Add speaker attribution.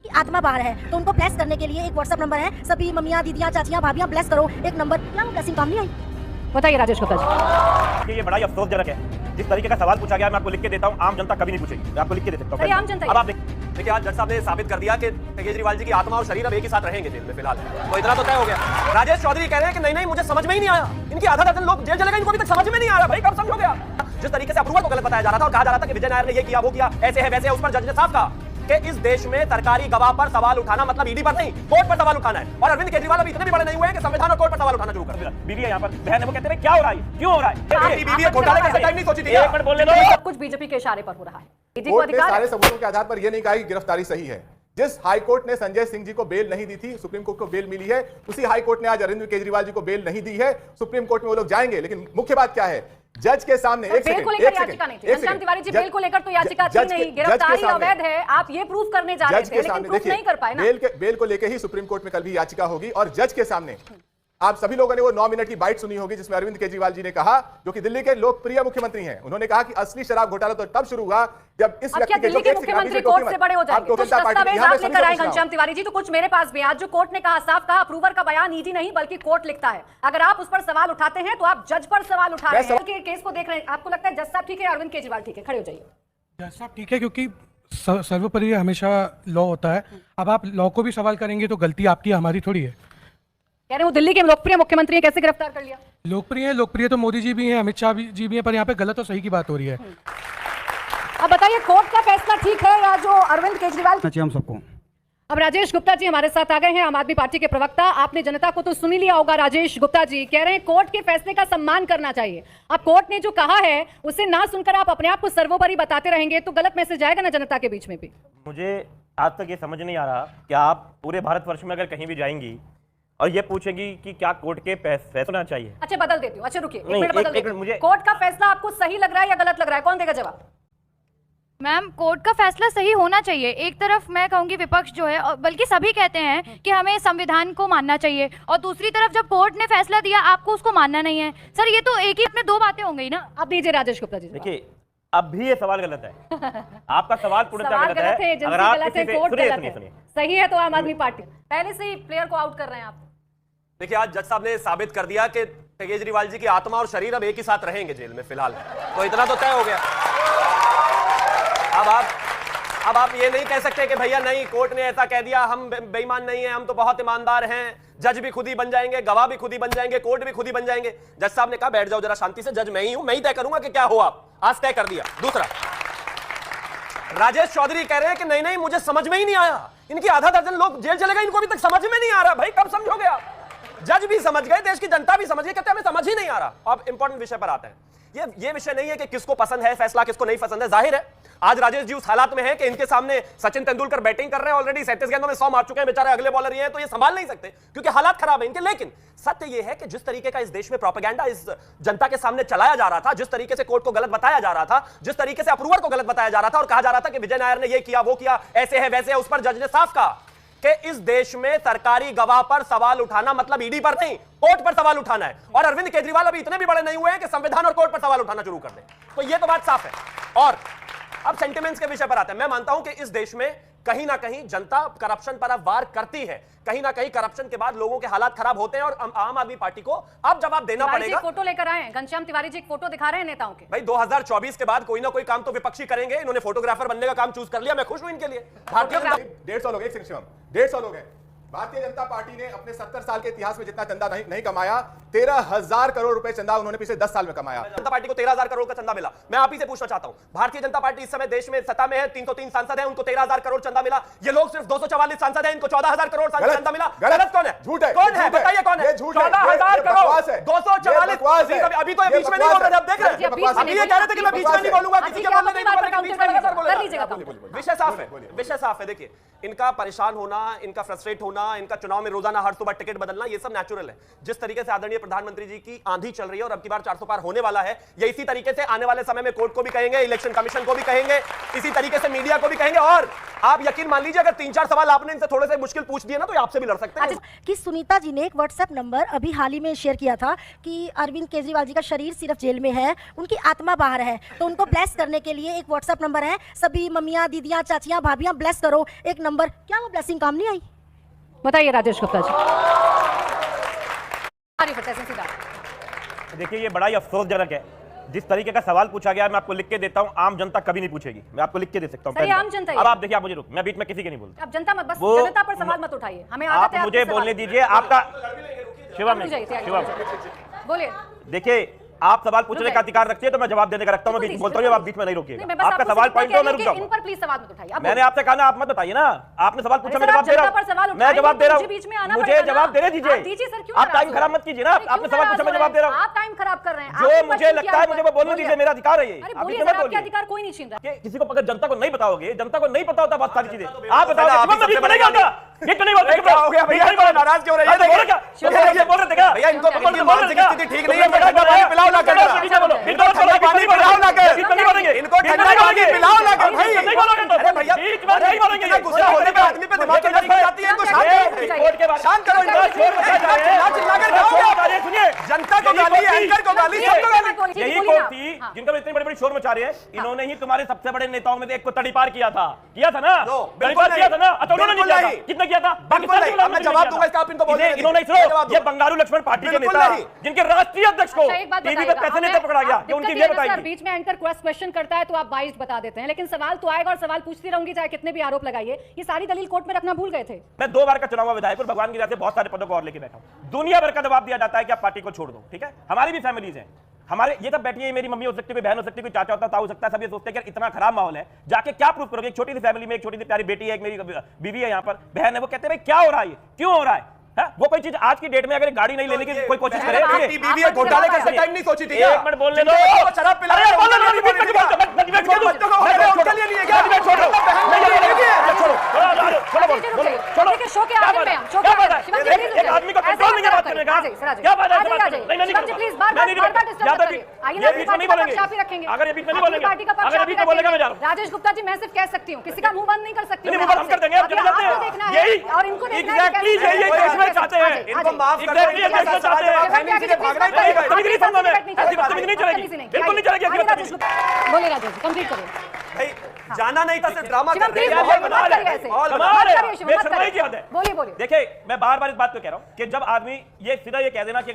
Speaker 1: आत्मा बाहर है तो उनको ब्लेस करने के लिए एक व्हाट्सएप नंबर है, सभी मम्मियाँ दीदियाँ चाचियाँ भाभियाँ ब्लेस करो एक नंबर। क्या वो ब्लेसिंग काम नहीं आई? बताइए राजेश गुप्ता जी।
Speaker 2: ये बड़ा ही अफसोसजनक है जिस तरीके का सवाल पूछा गया। मैं आपको लिख के देता हूँ, आम जनता कभी नहीं पूछेगी। मैं आपको लिख के दे सकता हूँ।
Speaker 1: आम जनता
Speaker 2: अब आप देखिए, आज जज साहब ने साबित कर दिया कि केजरीवाल जी की आत्मा और शरीर अब एक ही साथ रहेंगे जेल में फिलहाल। तो इतना तो तय हो गया। राजेश चौधरी कह रहे हैं कि नहीं नहीं मुझे समझ में ही नहीं आया, इनकी आधा दर्जन लोग जेल चले गए, इनको अभी तक समझ में नहीं आ रहा। भाई कब समझोगे आप? जिस तरीके से अप्रूवल को गलत बताया जा रहा था और कहा जा रहा था कि विजय नायर ने ये किया वो किया, ऐसे है वैसे है, उस पर जज ने साफ कहा कि इस देश में सरकारी गवाह पर सवाल उठाना मतलब ईडी पर नहीं, कोर्ट पर सवाल उठाना है। और अरविंद केजरीवाल अभी इतने भी बड़े नहीं हुए हैं कि संविधान और कोर्ट पर सवाल उठाना शुरू कर दिया। बीवी है यहाँ पर, बहन है, वो कहते हैं क्या हो रहा है, क्यों हो रहा है? बीवी है, घोटाले का टाइम नहीं सोची थी। एक मिनट बोलने दो।
Speaker 1: सब कुछ बीजेपी के इशारे पर हो रहा है।
Speaker 3: कोर्ट ने सारे सबूतों के आधार पर यह नहीं कहा कि गिरफ्तारी सही है। जिस हाई कोर्ट ने संजय सिंह जी को बेल नहीं दी थी, सुप्रीम कोर्ट को बेल मिली है, उसी हाई कोर्ट ने आज अरविंद केजरीवाल जी को बेल नहीं दी है। सुप्रीम कोर्ट में वो लोग जाएंगे, लेकिन मुख्य बात क्या है, जज के सामने एक सेकंड
Speaker 1: तिवारी जी, बेल को लेकर तो याचिका थी नहीं, गिरफ्तारी अवैध है, आप ये प्रूफ करने जा रहे थे लेकिन प्रूफ नहीं कर पाए ना।
Speaker 3: बेल को लेकर ही सुप्रीम कोर्ट में कल भी याचिका होगी और जज के सामने आप सभी लोगों ने वो 9 मिनट की बाइट सुनी होगी जिसमें अरविंद केजरीवाल जी ने कहा, जो कि दिल्ली के लोकप्रिय मुख्यमंत्री हैं, उन्होंने कहा कि असली शराब घोटाला तो तब शुरू हुआ जब इस व्यक्ति के
Speaker 1: दिल्ली के मुख्यमंत्री कोर्ट से बड़े हो जाएंगे। कुछ दस्तावेज आप लेकर आए घनश्याम तिवारी जी, तो कुछ मेरे पास भी आज जो कोर्ट ने कहा, साफ कहा, अप्रूवर का बयान ईडी नहीं बल्कि कोर्ट लिखता है। अगर आप उस पर सवाल उठाते हैं तो आप जज पर सवाल उठा रहे हैं, केस को देख रहे हैं। आपको लगता है जज साहब ठीक है, अरविंद केजरीवाल ठीक है? खड़े हो जाइए।
Speaker 4: जज साहब ठीक है क्योंकि सर्वोपरि हमेशा लॉ होता है। अब आप लॉ को भी सवाल करेंगे तो गलती आपकी हमारी थोड़ी है।
Speaker 1: कह रहे वो दिल्ली के लोकप्रिय मुख्यमंत्री हैं, कैसे गिरफ्तार कर लिया?
Speaker 4: लोकप्रिय तो मोदी जी भी हैं, अमित शाह जी भी हैं, पर यहाँ पे गलत और सही की बात हो रही है।
Speaker 1: अब बताइए कोर्ट का फैसला ठीक है या जो अरविंद केजरीवाल
Speaker 4: चाहिए हम सबको?
Speaker 1: अब राजेश गुप्ता जी हमारे साथ आ गए हैं, आम आदमी पार्टी के प्रवक्ता। आपने जनता को तो सुन ही लिया होगा। राजेश गुप्ता जी कह रहे हैं कोर्ट के फैसले का सम्मान करना चाहिए। अब कोर्ट ने जो कहा है उसे ना सुनकर आप अपने आप को सर्वोपरि बताते रहेंगे तो गलत मैसेज जाएगा ना जनता के बीच में भी।
Speaker 2: मुझे आज तक ये समझ नहीं आ रहा कि आप पूरे भारतवर्ष में अगर कहीं भी जाएंगी और ये पूछेंगी कि क्या कोर्ट के फैसला होना चाहिए।
Speaker 1: अच्छा बदल देती हूँ। अच्छा रुकिए,
Speaker 2: मुझे
Speaker 1: कोर्ट का फैसला आपको सही लग रहा है या गलत लग रहा है? कौन देगा जवाब?
Speaker 5: मैम कोर्ट का फैसला सही होना चाहिए। एक तरफ मैं कहूंगी विपक्ष जो है, बल्कि सभी कहते हैं कि हमें संविधान को मानना चाहिए, और दूसरी तरफ जब कोर्ट ने फैसला दिया आपको उसको मानना नहीं है। सर ये तो एक ही अपने दो बातें हो गई ना।
Speaker 1: आप दीजिए राजेश गुप्ता जी।
Speaker 2: देखिए अब भी ये सवाल गलत है। आपका सवाल पूर्णतः गलत है।
Speaker 1: अगर आप सही है तो आम आदमी पार्टी पहले से ही प्लेयर को आउट कर रहे हैं आप।
Speaker 6: देखिए आज जज साहब ने साबित कर दिया कि केजरीवाल जी की आत्मा और शरीर अब एक ही साथ रहेंगे जेल में फिलहाल। तो इतना तो तय हो गया। अब आप ये नहीं कह सकते कि भैया नहीं कोर्ट ने ऐसा कह दिया, हम बेईमान नहीं है, हम तो बहुत ईमानदार हैं। जज भी खुद ही बन जाएंगे, गवाह भी खुद ही बन जाएंगे, कोर्ट भी खुद ही बन जाएंगे। जज साहब ने कहा बैठ जाओ जरा शांति से, जज मैं ही हूं, मैं ही तय करूंगा कि क्या हो। आप आज तय कर दिया। दूसरा, राजेश चौधरी कह रहे हैं कि नहीं नहीं मुझे समझ में ही नहीं आया, इनकी आधा दर्जन लोग जेल चले गए, इनको अभी तक समझ में नहीं आ रहा। भाई कब समझोगे आप? जज भी समझ गए, देश की जनता भी समझ गई, कहते हमें समझ ही नहीं आ रहा। अब इंपॉर्टेंट विषय पर आते हैं। ये विषय नहीं है कि किसको पसंद है फैसला, किसको नहीं पसंद है। जाहिर है आज राजेश जी उस हालात में हैं कि इनके सामने सचिन तेंदुलकर बैटिंग कर रहे हैं, ऑलरेडी 37 गेंदों में 100 मार चुके हैं बेचारे, अगले बॉलर ये हैं, तो ये संभाल नहीं सकते क्योंकि हालात खराब है इनके। लेकिन सत्य ये है कि जिस तरीके का इस देश में प्रोपेगेंडा इस जनता के सामने चलाया जा रहा था, जिस तरीके से कोर्ट को गलत बताया जा रहा था, जिस तरीके से अप्रूवर को गलत बताया जा रहा था और कहा जा रहा था कि विजय नायर ने ये किया वो किया, ऐसे है वैसे है, उस पर जज ने साफ कहा कि इस देश में सरकारी गवाह पर सवाल उठाना मतलब ईडी पर नहीं, कोर्ट पर सवाल उठाना है। और अरविंद केजरीवाल अभी इतने भी बड़े नहीं हुए हैं कि संविधान और कोर्ट पर सवाल उठाना शुरू कर दें। तो ये तो बात साफ है। और अब सेंटिमेंट्स के विषय पर आते हैं। मैं मानता हूं कि इस देश में कहीं ना कहीं जनता करप्शन पर अब वार करती है, कहीं ना कहीं करप्शन के बाद लोगों के हालात खराब होते हैं और आम आदमी पार्टी को अब जवाब देना पड़ेगा।
Speaker 1: फोटो लेकर आए हैं घनश्याम तिवारी जी, एक फोटो दिखा रहे हैं नेताओं के।
Speaker 6: भाई 2024 के बाद कोई ना कोई काम तो विपक्षी करेंगे। इन्होंने फोटोग्राफर बनने का काम चूज कर लिया, मैं खुश हूं इनके लिए। भारतीय जनता
Speaker 3: 150 लोग, 150 लोग हैं। भारतीय जनता पार्टी ने अपने 70 साल के इतिहास में जितना चंदा नहीं कमाया, 13,000 करोड़ रुपए चंदा उन्होंने पिछले 10 साल में कमाया।
Speaker 6: जनता पार्टी को 13,000 करोड़ का चंदा मिला। मैं आप ही से पूछना चाहता हूं, भारतीय जनता पार्टी इस समय देश में सत्ता में है, 303 सांसद हैं, उनको 13,000 करोड़ चंदा मिला। ये लोग सिर्फ 244 सांसद हैं, इनको 14,000 करोड़ चंदा मिला। गलत कौन है?
Speaker 3: झूठ है।
Speaker 6: कौन है? बताइए कौन है? 14,000 करोड़ 244। अभी तो बीच में नहीं बोल रहे, अब देख रहे हैं। अभी ये कह रहे थे कि मैं बीच में नहीं बोलूंगा, किसी के बोलने नहीं बोलूंगा। विषय साफ है, विषय साफ है। देखिए इनका परेशान होना, इनका फ्रस्ट्रेट होना, इनका चुनाव में रोजाना हर सुबह टिकट बदलना, ये सब नेचुरल है। जिस तरीके से आदरणीय प्रधानमंत्री जी की आंधी चल रही है और अब की बार 400 पार होने वाला है, ये इसी तरीके से आने वाले समय में कोर्ट को भी कहेंगे, इलेक्शन कमीशन को भी कहेंगे, इसी तरीके से मीडिया को भी कहेंगे और आप यकीन मान लीजिए अगर 3-4 सवाल आपने इनसे थोड़े से मुश्किल पूछ दिए ना तो ये आपसे भी लड़ सकते हैं।
Speaker 7: कि सुनीता जी ने एक व्हाट्सएप नंबर अभी हाल ही में शेयर किया था कि अरविंद केजरीवाल जी का शरीर सिर्फ जेल में है, उनकी आत्मा बाहर है, तो उनको ब्लेस करने के लिए एक व्हाट्सएप नंबर है, सभी मम्मियाँ, दीदियाँ, चाचियाँ, भाभियाँ ब्लेस करो एक नंबर। क्या वो ब्लेसिंग काम नहीं आई?
Speaker 1: बताइए राजेश गुप्ता जी।
Speaker 8: देखिए ये बड़ा ही अफसोसजनक है जिस तरीके का सवाल पूछा गया। मैं आपको लिख के देता हूं, आम जनता कभी नहीं पूछेगी। मैं आपको लिख के दे सकता हूं।
Speaker 1: सही आम जनता ही
Speaker 8: अब
Speaker 1: है।
Speaker 8: आप देखिए, आप मुझे रुक, मैं बीच में किसी के नहीं बोलता।
Speaker 1: आप जनता मत, बस
Speaker 8: वो-
Speaker 1: जनता पर सवाल मत उठाइए, हमें
Speaker 8: आप
Speaker 1: आदत है
Speaker 8: मुझे
Speaker 1: आपके
Speaker 8: बोलने
Speaker 1: सवाल।
Speaker 8: दीजिए। आपका शिवम शिवम
Speaker 1: बोलिए।
Speaker 8: देखिए, आप सवाल पूछने का अधिकार रखती है तो मैं जवाब देने का रखता हूँ। मैं बीच बोलता हूँ, आप बीच में नहीं रोकिएगा। आपका सवाल पॉइंट दो, मैं रुक
Speaker 1: इन
Speaker 8: जाऊंगा।
Speaker 1: पर प्लीज सवाल मत उठाइए। आप
Speaker 8: मैंने आपसे कहा ना, आप मत बताइए ना। आपने सवाल पूछा, मैं
Speaker 1: सर,
Speaker 8: जवाब
Speaker 1: आप
Speaker 8: दे रहा
Speaker 1: जनता पर सवाल
Speaker 8: हूँ। मैं
Speaker 1: उठाएंगे
Speaker 8: जवाब
Speaker 1: तो
Speaker 8: दे रहा
Speaker 1: मुझे बीच में आना
Speaker 8: हूँ। मुझे
Speaker 1: पड़ेगा
Speaker 8: जवाब
Speaker 1: ना।
Speaker 8: देने
Speaker 1: आप दीजिए
Speaker 8: दीजिए।
Speaker 1: सर, क्यों
Speaker 8: आप
Speaker 1: नाराज
Speaker 8: टाइम
Speaker 1: हो
Speaker 8: खराब
Speaker 1: रहे
Speaker 8: मत कीजिए ना।
Speaker 1: हैं?
Speaker 8: आपने
Speaker 1: क्यों
Speaker 8: सवाल
Speaker 1: नाराज
Speaker 8: पूछा, मैं
Speaker 1: हो
Speaker 8: जवाब दे
Speaker 1: रहे
Speaker 8: रहा
Speaker 1: हैं?
Speaker 8: हूँ।
Speaker 1: आप टाइम खराब कर रहे हैं।
Speaker 8: जो मुझे लगता है मुझे वो बोलने दीजिए, मेरा अधिकार है ये।
Speaker 1: अरे
Speaker 8: आप
Speaker 1: बोलिए
Speaker 8: इसमें
Speaker 1: सर,
Speaker 8: मत
Speaker 1: आपके
Speaker 8: बोलिए।
Speaker 1: अधिकार कोई नहीं छीन रहा।
Speaker 8: कि किसी को अगर जनता को नहीं बताओगे, जनता को नहीं पता होता बहुत सारी चीजें। आप
Speaker 6: आप
Speaker 8: बताओगे
Speaker 6: ही सबसे बड़े
Speaker 8: क्या हो गया भैया, नाराज क्यों रहे हैं? बोल रहे थे क्या
Speaker 6: भैया इनको
Speaker 8: बोल
Speaker 6: इनकी
Speaker 8: रहे
Speaker 6: मानसिक
Speaker 8: क्या?
Speaker 6: स्थिति ठीक नहीं है। इनको ठंडा पानी पिलाओ ना कर।
Speaker 8: इनको ठंडा पानी पिलाओ ना कर।
Speaker 6: इनको ठंडा पानी पिलाओ ना कर भाई।
Speaker 8: नहीं बोलोगे तो
Speaker 6: अरे भैया,
Speaker 8: बीच में नहीं बोलेंगे।
Speaker 6: इतना गुस्सा होने पे आदमी पे दिमाग की नस फट जाती है। इनको शांत करो,
Speaker 8: कोर्ट के बाद
Speaker 6: शांत करो इनको। चिल्ला कर जाओगे।
Speaker 8: सुनिए,
Speaker 6: जनता को गाली, एंकर को गाली, सबको गाली।
Speaker 8: यही कोर्ट थी जिनका इतनी बड़ी बड़ी शोर मचा रहे हैं। इन्होंने ही तुम्हारे सबसे बड़े नेताओं में से एक को तड़ीपार किया था ना? तड़ीपार किया था ना? अच्छा, उन्होंने नहीं किया था। कितना किया था?
Speaker 6: बिल्कुल नहीं। अब मैं जवाब दूंगा इसका, आप इनको बोलने दीजिए।
Speaker 8: इन्होंने ये बंगारू लक्ष्मण पार्टी के
Speaker 6: बिल्कुल
Speaker 8: नेता
Speaker 6: नहीं।
Speaker 8: जिनके राष्ट्रीय अध्यक्ष को
Speaker 1: अच्छा, एक बात
Speaker 8: टीवी पे
Speaker 1: बताइएगा,
Speaker 8: कैसे
Speaker 1: हमें-
Speaker 8: नेता पकड़ा गया
Speaker 1: आप
Speaker 8: कि उनकी
Speaker 1: दिक्कत
Speaker 8: ये
Speaker 1: ये है ना सर,
Speaker 8: बताइए।
Speaker 1: बीच में एंकर क्वेश्चन करता है तो आप बाइस बता देते हैं, लेकिन सवाल तो आएगा और सवाल पूछती रहूंगी चाहे कितने भी आरोप लगाइए। ये सारी दलील कोर्ट में रखना भूल गए थे।
Speaker 8: मैं 2 बार का चुनाव विधायक और भगवान की दया से बहुत सारे पदों को और लेके बैठा हूं। दुनिया भर का दबाव दिया जाता है कि आप पार्टी को छोड़ दो, ठीक है? हमारी भी फैमिलीज हैं, हमारे ये सब बैठी है, मेरी मम्मी हो सकती है, कोई बहन हो सकती है, कोई चाचा होता हो सकता है। सब ये सोचते हैं कि इतना खराब माहौल है, जाके क्या प्रूफ करोगे? एक छोटी सी फैमिली में एक छोटी सी प्यारी बेटी है, एक मेरी बीवी है, यहाँ पर बहन है, वो कहते हैं भाई क्या हो रहा है, क्यों हो रहा है? वो कोई चीज आज की डेट में अगर गाड़ी नहीं लेने की कोई कोशिश करे,
Speaker 6: आपकी बीवी है, घोटाले का टाइम नहीं सोची थी क्या?
Speaker 8: एक मिनट बोलने दो।
Speaker 6: जिनको शराब पिला रहे हैं,
Speaker 8: बोलो ना,
Speaker 6: उनको
Speaker 8: बच्चों को
Speaker 6: बच्चों को उनके लिए नहीं है क्या?
Speaker 8: छोड़ो,
Speaker 6: छोड़ो।
Speaker 1: देखिए, शो के आगे पे हम, शो के
Speaker 8: क्या बात
Speaker 1: आगे।
Speaker 8: है?
Speaker 1: शिवम जी, प्लीज
Speaker 8: एक आदमी को कंट्रोल नहीं है बात करने का। क्या बात है?
Speaker 1: शिवम जी प्लीज बार-बार डिस्टर्ब मत करिए। आइए ना, अपनी पार्टी का पक्ष आप ही रखेंगे।
Speaker 8: अगर ये बीच में नहीं
Speaker 1: अपनी
Speaker 8: बोलेंगे,
Speaker 1: पार्टी का पक्ष
Speaker 8: अगर
Speaker 1: आप
Speaker 8: ये
Speaker 1: ही
Speaker 8: बीच में बोलेगा, मैं जा
Speaker 1: रखेंगे।
Speaker 8: रहा हूं।
Speaker 1: राजेश गुप्ता जी, मैं सिर्फ कह सकती हूँ, किसी का मुंह बंद नहीं कर सकती।
Speaker 8: नहीं, मुंह बंद हम कर देंगे, आप चले जाते हैं। यही
Speaker 1: और इनको देखना है कि
Speaker 8: एग्जैक्टली
Speaker 1: कैसे-
Speaker 8: यही देश में चाहते हैं।
Speaker 6: इनको माफ कर दो।
Speaker 8: एग्जैक्टली यही देश में चाहते हैं।
Speaker 6: फैमिली से भागना ही
Speaker 8: नहीं,
Speaker 6: पड़ेगा।
Speaker 8: बदतमीजी नहीं समझो मैं। ऐसी बदतमीजी नहीं चलेगी, बिल्कुल नहीं चलेगी ऐसी
Speaker 1: बोलिए
Speaker 8: बदतमीजी।
Speaker 1: राजेश, कंप्लीट करिए।
Speaker 6: भाई जाना नहीं था, सिर्फ ड्रामा
Speaker 1: शिवम
Speaker 6: कर रहे
Speaker 1: प्लीज
Speaker 6: हैं।
Speaker 1: बोलिए,
Speaker 8: बहुत
Speaker 1: मत
Speaker 8: कमाल
Speaker 1: करिए
Speaker 8: है,
Speaker 1: ऐसे।
Speaker 6: बहुत
Speaker 1: मत
Speaker 8: कमाल है।
Speaker 1: करिए शिवम, मत
Speaker 8: बेशर्माई की हद
Speaker 1: करिए।
Speaker 8: है।
Speaker 1: बोलिए बोलिए।
Speaker 8: देखिए, मैं बार बार इस बात को कह रहा हूं कि जब आदमी ये सीधा ये कह देना कि